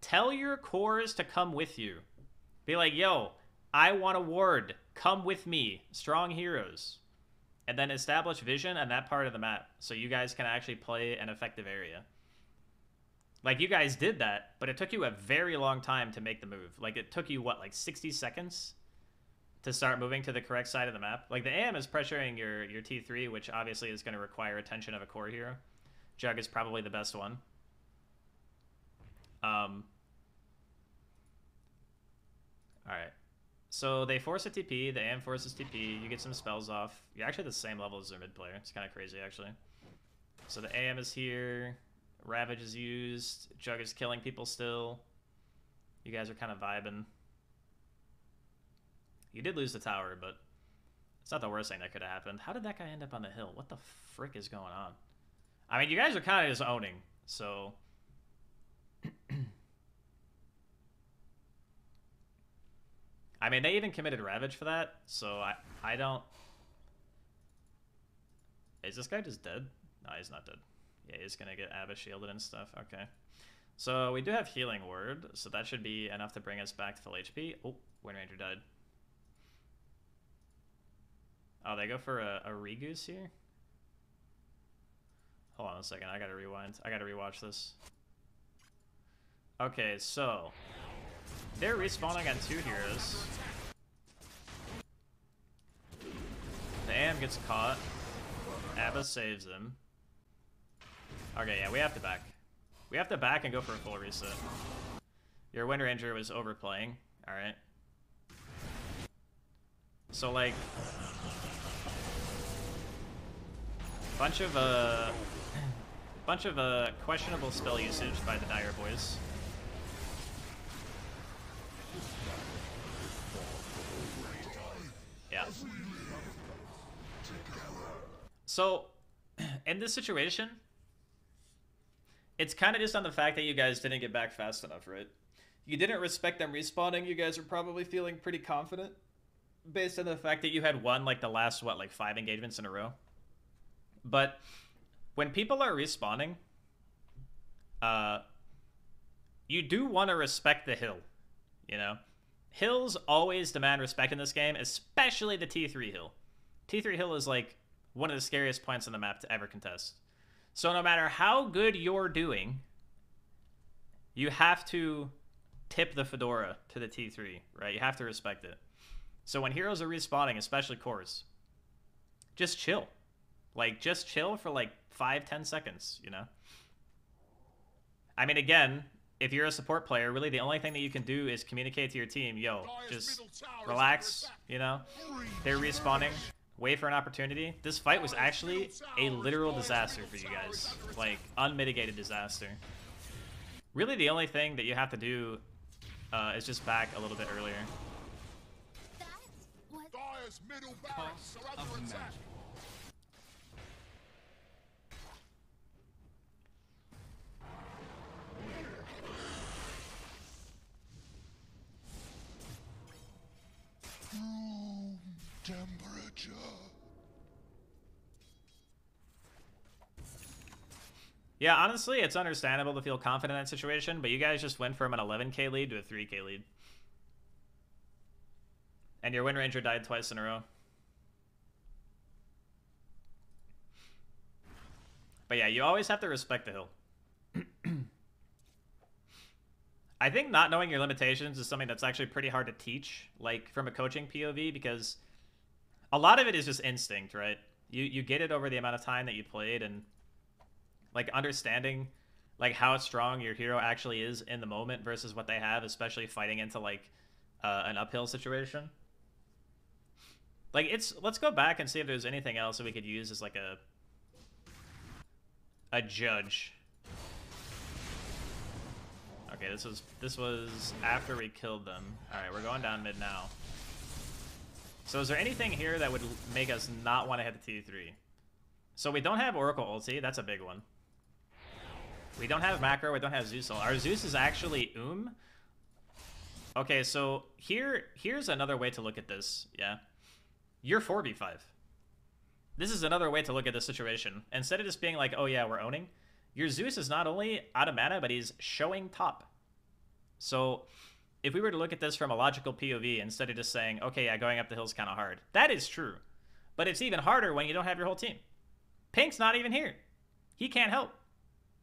Tell your cores to come with you. Be like, yo, I want a ward. Come with me. Strong heroes. And then establish vision on that part of the map so you guys can actually play an effective area. Like, you guys did that, but it took you a very long time to make the move. Like, it took you, what, like 60 seconds to start moving to the correct side of the map? Like, the AM is pressuring your T3, which obviously is going to require attention of a core hero. Jug is probably the best one. Alright. So they force a TP, the AM forces TP, you get some spells off. You're actually the same level as their mid player. It's kind of crazy, actually. So the AM is here. Ravage is used. Jug is killing people still. You guys are kind of vibing. You did lose the tower, but it's not the worst thing that could have happened. How did that guy end up on the hill? What the frick is going on? I mean, you guys are kind of just owning, so... I mean, they even committed Ravage for that, so I don't... Is this guy just dead? No, he's not dead. Yeah, he's gonna get Abba shielded and stuff. Okay. So we do have Healing Word, so that should be enough to bring us back to full HP. Oh, Wind Ranger died. Oh, they go for a Regoose here? Hold on a second, I gotta rewind. I gotta rewatch this. Okay, so... they're respawning on 2 heroes. The AM gets caught. Abba saves him. Okay, yeah, we have to back. We have to back and go for a full reset. Your Wind Ranger was overplaying. Alright. So, like... bunch of questionable spell usage by the Dire Boys. Yeah. So, in this situation, it's kind of just on the fact that you guys didn't get back fast enough, right? You didn't respect them respawning. You guys are probably feeling pretty confident based on the fact that you had won, like, the last, what, like 5 engagements in a row? But when people are respawning, you do want to respect the hill, you know? Hills always demand respect in this game, especially the T3 hill. T3 hill is like one of the scariest points on the map to ever contest. So no matter how good you're doing, you have to tip the fedora to the T3, right? You have to respect it. So when heroes are respawning, especially cores, just chill. Like, just chill for like 5-10 seconds, you know? I mean, again... if you're a support player, really the only thing that you can do is communicate to your team, yo, just relax, you know? They're respawning. Wait for an opportunity. This fight was actually a literal disaster for you guys. Like, unmitigated disaster. Really the only thing that you have to do is just back a little bit earlier. Dire's middle barracks are under attack. temperature. Yeah, honestly, it's understandable to feel confident in that situation, but you guys just went from an 11k lead to a 3k lead. And your Wind Ranger died twice in a row. But yeah, you always have to respect the hill. I think not knowing your limitations is something that's actually pretty hard to teach, like from a coaching POV, because a lot of it is just instinct, right? You get it over the amount of time that you played, and like understanding like how strong your hero actually is in the moment versus what they have, especially fighting into like an uphill situation. Like let's go back and see if there's anything else that we could use as like a judge. Okay, this was after we killed them. All right, we're going down mid now. So is there anything here that would make us not want to hit the T3? So we don't have Oracle ulti. That's a big one. We don't have macro. We don't have Zeus ult. Our Zeus is actually Okay, so here's another way to look at this. Yeah, you're 4v5. This is another way to look at this situation. Instead of just being like, oh yeah, we're owning, your Zeus is not only out of mana, but he's showing top. So if we were to look at this from a logical POV, instead of just saying, okay, yeah, going up the hill's kind of hard. That is true. But it's even harder when you don't have your whole team. Pink's not even here. He can't help.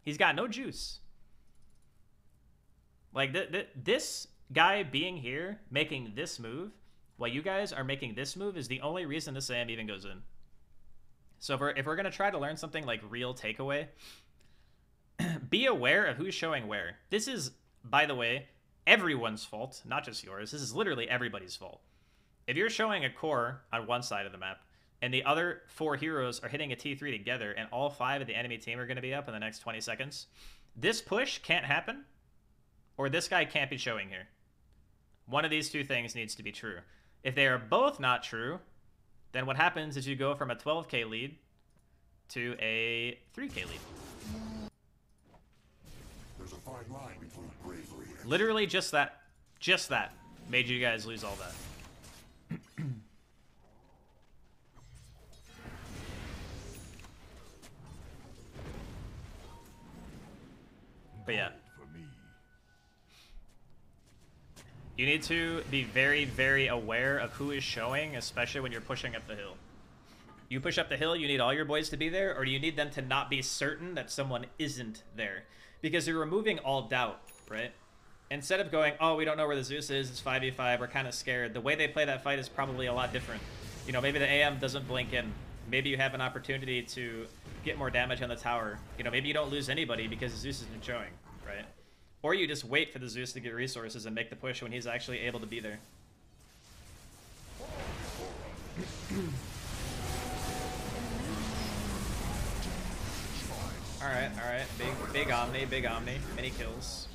He's got no juice. Like, this guy being here, making this move, while you guys are making this move, is the only reason this AM even goes in. So if we're going to try to learn something like real takeaway, be aware of who's showing where. This is, by the way, everyone's fault, not just yours. This is literally everybody's fault. If you're showing a core on one side of the map, and the other 4 heroes are hitting a T3 together, and all 5 of the enemy team are going to be up in the next 20 seconds, this push can't happen, or this guy can't be showing here. One of these two things needs to be true. If they are both not true, then what happens is you go from a 12k lead to a 3k lead. There's a fine line between bravery and... Literally just that made you guys lose all that. But yeah, you need to be very, very aware of who is showing, especially when you're pushing up the hill. You push up the hill, you need all your boys to be there, or do you need them to not be certain that someone isn't there? Because you're removing all doubt, right? Instead of going, oh, we don't know where the Zeus is, it's 5v5, we're kind of scared. The way they play that fight is probably a lot different. You know, maybe the AM doesn't blink in. Maybe you have an opportunity to get more damage on the tower. You know, maybe you don't lose anybody because Zeus isn't showing, right? Or you just wait for the Zeus to get resources and make the push when he's actually able to be there. Alright, alright. Big Omni, many kills.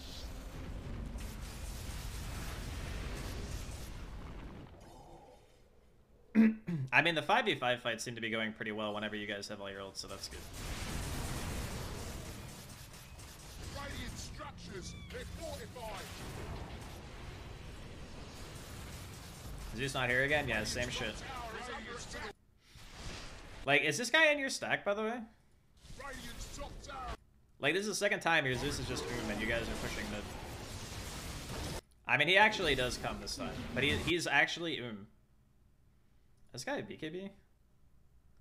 I mean, the 5v5 fights seem to be going pretty well whenever you guys have all your ults, so that's good. Radiant structures, they're fortified. Zeus not here again? Yeah, same shit. Like, is this guy in your stack, by the way? Radiant's top tower. Like, this is the second time your Zeus is just and you guys are pushing mid. I mean, he actually does come this time, but he's actually This guy a BKB?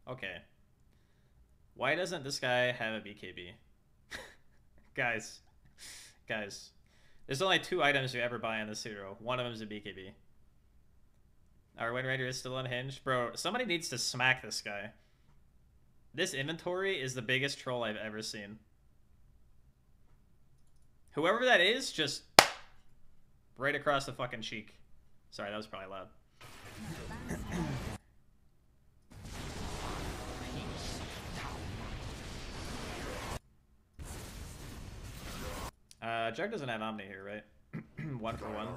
Okay. Why doesn't this guy have a BKB? Guys. There's only 2 items you ever buy on this hero. One of them is a BKB. Our Wind Ranger is still unhinged. Bro, somebody needs to smack this guy. This inventory is the biggest troll I've ever seen. Whoever that is, just right across the fucking cheek. Sorry, that was probably loud. Jug doesn't have Omni here, right? 1 for 1.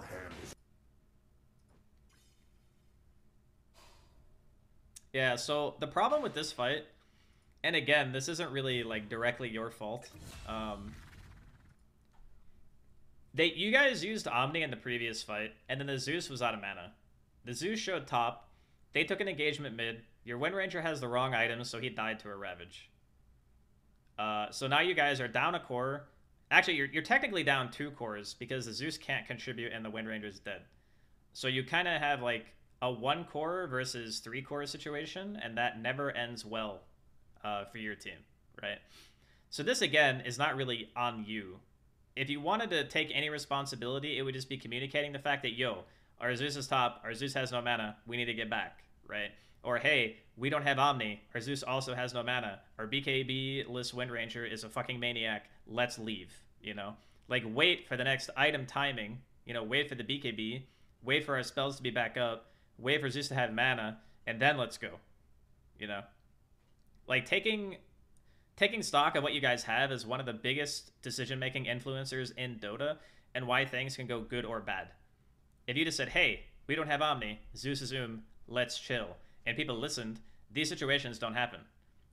Yeah, so the problem with this fight, and again, this isn't really like directly your fault. You guys used Omni in the previous fight, and then the Zeus was out of mana. The Zeus showed top. They took an engagement mid. Your Wind Ranger has the wrong items, so he died to a Ravage. So now you guys are down a core. Actually, you're technically down 2 cores because the Zeus can't contribute and the Wind Ranger's dead. So you kind of have like a 1 core versus 3 core situation, and that never ends well for your team, right? So this, again, is not really on you. If you wanted to take any responsibility, it would just be communicating the fact that, yo, our Zeus is top, our Zeus has no mana, we need to get back, right? Or, hey, we don't have Omni, our Zeus also has no mana, our BKB-less Wind Ranger is a fucking maniac, let's leave, you know? Like, wait for the next item timing, you know, wait for the BKB, wait for our spells to be back up, wait for Zeus to have mana, and then let's go, you know? Like, taking stock of what you guys have is one of the biggest decision-making influencers in Dota and why things can go good or bad. If you just said, hey, we don't have Omni, Zeus is let's chill, and people listened, these situations don't happen.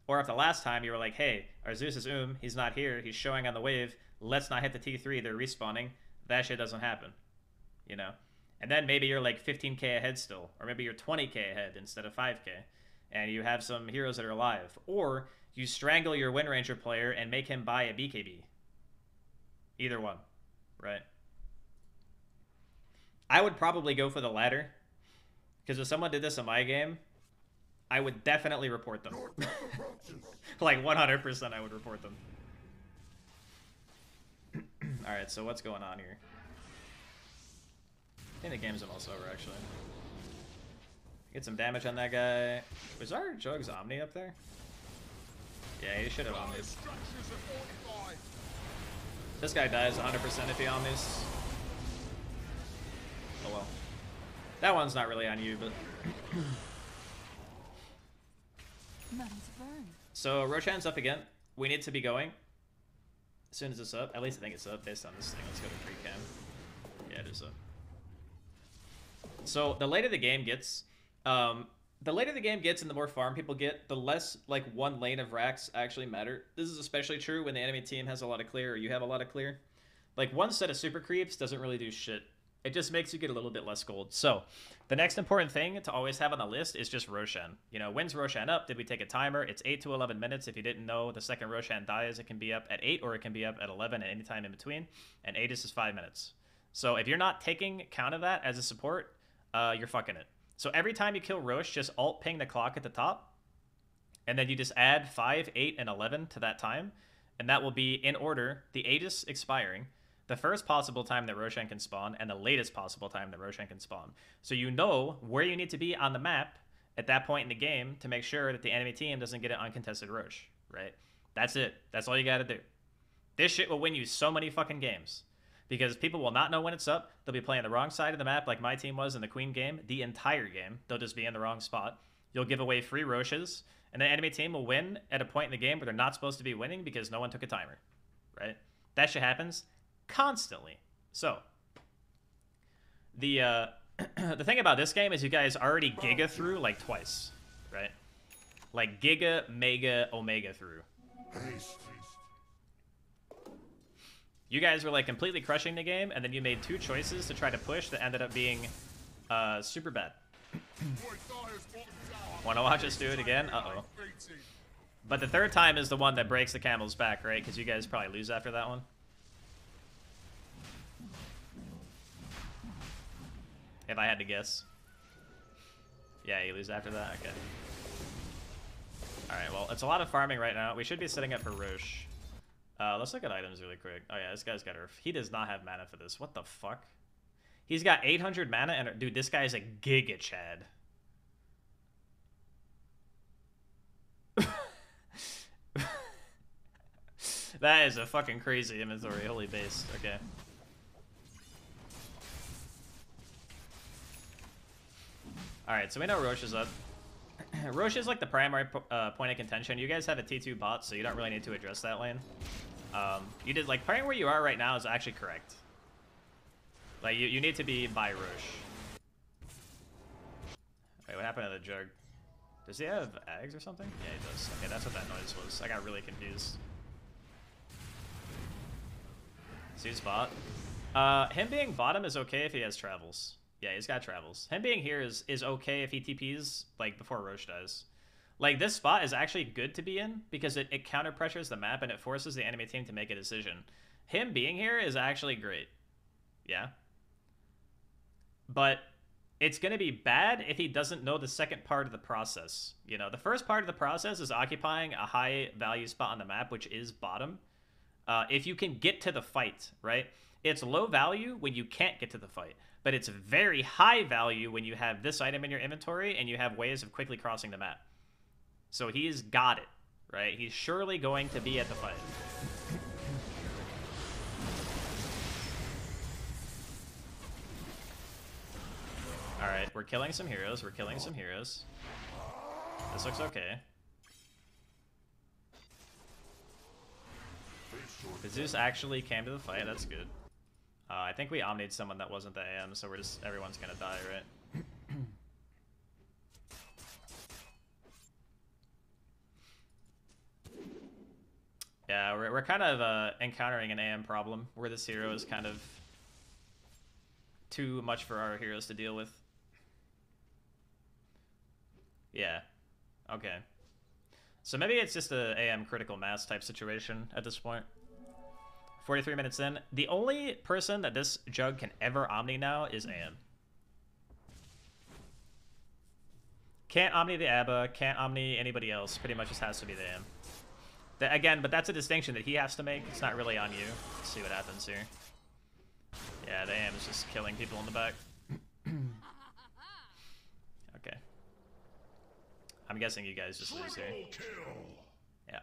Or if the last time you were like, hey, our Zeus is he's not here, he's showing on the wave, let's not hit the T3, they're respawning, that shit doesn't happen, you know? And then maybe you're like 15k ahead still, or maybe you're 20k ahead instead of 5k, and you have some heroes that are alive. Or you strangle your Wind Ranger player and make him buy a BKB. Either one, right? I would probably go for the latter, because if someone did this in my game, I would definitely report them. Like 100% I would report them. Alright, so what's going on here? I think the game's almost over, actually. Get some damage on that guy. Was our Jugs Omni up there? Yeah, he should have Omnis. This guy dies 100% if he Omnis. Oh well. That one's not really on you, but... So, Roshan's up again. We need to be going. As soon as it's up. At least I think it's up based on this thing. Let's go to pre-cam. Yeah, it is up. So, the later the game gets... and the more farm people get, the less, like, one lane of racks actually matter. This is especially true when the enemy team has a lot of clear or you have a lot of clear. Like, one set of super creeps doesn't really do shit. It just makes you get a little bit less gold. So, the next important thing to always have on the list is just Roshan. You know, when's Roshan up? Did we take a timer? It's 8 to 11 minutes. If you didn't know, the second Roshan dies, it can be up at 8 or it can be up at 11 at any time in between. And Aegis is 5 minutes. So, if you're not taking count of that as a support, you're fucking it. So every time you kill Rosh, just alt ping the clock at the top, and then you just add 5, 8, and 11 to that time, and that will be in order, the Aegis expiring, the first possible time that Roshan can spawn, and the latest possible time that Roshan can spawn. So you know where you need to be on the map at that point in the game to make sure that the enemy team doesn't get an uncontested Rosh, right? That's it. That's all you gotta do. This shit will win you so many fucking games. Because people will not know when it's up. They'll be playing the wrong side of the map like my team was in the Queen game. The entire game. They'll just be in the wrong spot. You'll give away free Roshes. And the enemy team will win at a point in the game where they're not supposed to be winning because no one took a timer. Right? That shit happens constantly. So, the the thing about this game is you guys already Giga through like twice. Right? Like Giga, Mega, Omega through. You guys were like completely crushing the game, and then you made 2 choices to try to push that ended up being super bad. Want to watch us do it again? Uh-oh. But the third time is the one that breaks the camel's back, right? Because you guys probably lose after that one. If I had to guess. Yeah, you lose after that? Okay. Alright, well, it's a lot of farming right now. We should be setting up for Rosh. Let's look at items really quick. Oh yeah, this guy's got Earth. He does not have mana for this. What the fuck? He's got 800 mana, and dude, this guy is a Giga Chad. That is a fucking crazy inventory. Holy base. Okay. Alright, so we know Rosh is up. Rosh is like the primary point of contention. You guys have a T2 bot, so you don't really need to address that lane. You did, like, playing where you are right now is actually correct. Like, you need to be by Rosh. Wait, what happened to the Jug? Does he have Ags or something? Yeah, he does. Okay, that's what that noise was. I got really confused. Zeus bot. Him being bottom is okay if he has travels. Yeah, he's got travels. Him being here is okay if he TPs, like, before Roche dies. Like, this spot is actually good to be in because it counter pressures the map and it forces the enemy team to make a decision. Him being here is actually great. Yeah. But it's going to be bad if he doesn't know the second part of the process. You know, the first part of the process is occupying a high value spot on the map, which is bottom. If you can get to the fight, right? It's low value when you can't get to the fight, but it's very high value when you have this item in your inventory and you have ways of quickly crossing the map. So he's got it, right? He's surely going to be at the fight. Alright, we're killing some heroes. We're killing some heroes. This looks okay. The Zeus actually came to the fight. That's good. I think we omnied someone that wasn't the AM, so everyone's gonna die, right? Yeah, we're kind of encountering an AM problem where this hero is kind of too much for our heroes to deal with. Yeah. Okay. So maybe it's just a AM critical mass type situation at this point. 43 minutes in. The only person that this Jug can ever Omni now is AM. Can't Omni the Abba, can't Omni anybody else. Pretty much just has to be the AM. Again, but that's a distinction that he has to make. It's not really on you. Let's see what happens here. Yeah, the AM is just killing people in the back. Okay. I'm guessing you guys just lose here. Yeah.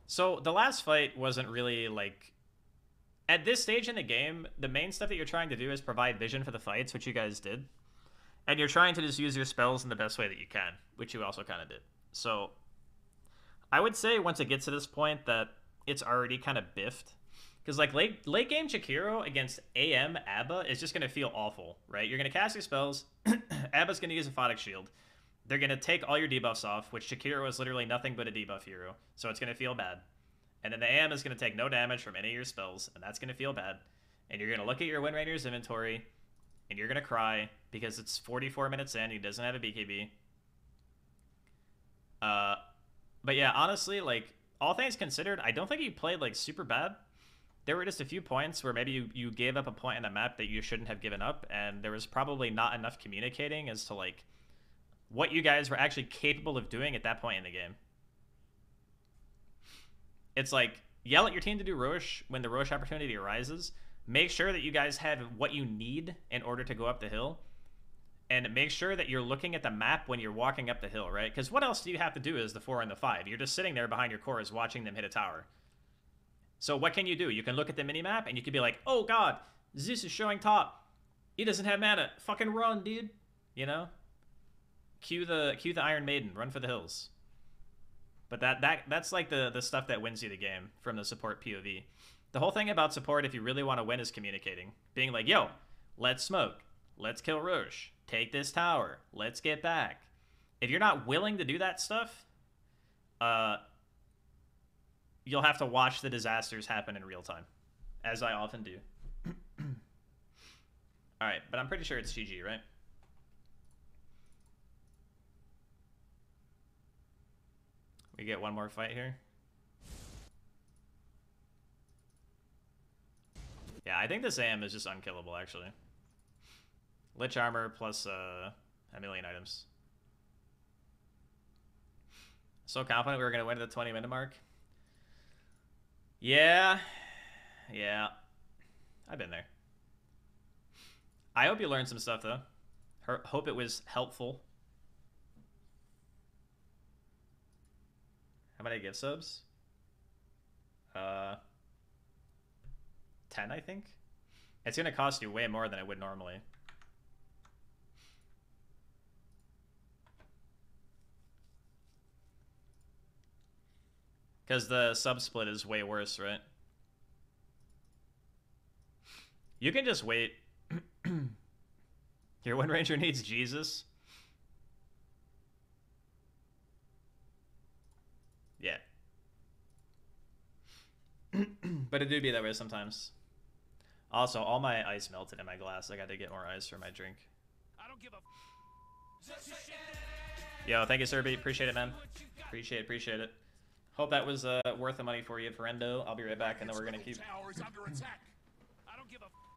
So the last fight wasn't really like... At this stage in the game, the main stuff that you're trying to do is provide vision for the fights, which you guys did. And you're trying to just use your spells in the best way that you can, which you also kind of did. So I would say once it gets to this point that it's already kind of biffed. Because like late game Jakiro against AM Abba is just going to feel awful, right? You're going to cast your spells. Abba's going to use a Photic Shield. They're going to take all your debuffs off, which Jakiro is literally nothing but a debuff hero. So it's going to feel bad. And then the AM is going to take no damage from any of your spells, and that's going to feel bad. And you're going to look at your Windranger's inventory, and you're going to cry because it's 44 minutes in, he doesn't have a BKB. But yeah, honestly, like, all things considered, I don't think he played, like, super bad. There were just a few points where maybe you gave up a point in a map that you shouldn't have given up, and there was probably not enough communicating as to, like, what you guys were actually capable of doing at that point in the game. It's like, yell at your team to do Roche when the Roche opportunity arises. Make sure that you guys have what you need in order to go up the hill. And make sure that you're looking at the map when you're walking up the hill, right? Because what else do you have to do as the 4 and the 5? You're just sitting there behind your cores watching them hit a tower. So what can you do? You can look at the minimap and you can be like, oh god, Zeus is showing top. He doesn't have mana. Fucking run, dude. You know? Cue the Iron Maiden. Run for the hills. But that's like the stuff that wins you the game from the support POV. The whole thing about support, if you really want to win, is communicating. Being like, yo, let's smoke. Let's kill Roche. Take this tower. Let's get back. If you're not willing to do that stuff, you'll have to watch the disasters happen in real time, as I often do. All right, but I'm pretty sure it's GG, right? We get one more fight here. Yeah, I think this AM is just unkillable, actually. Lich armor plus a million items. So confident we were going to win at the 20-minute mark. Yeah. Yeah. I've been there. I hope you learned some stuff, though. Hope it was helpful. How many gift subs? 10, I think. It's going to cost you way more than it would normally. Because the sub split is way worse, right? You can just wait. Your Windranger needs Jesus. Yeah. But it do be that way sometimes. Also, all my ice melted in my glass. I got to get more ice for my drink. I don't give a. Yo, thank you, Serby. Appreciate it, man. Appreciate it. Hope that was worth the money for you, Ferendo. I'll be right back, and then we're gonna keep. Tower is under attack.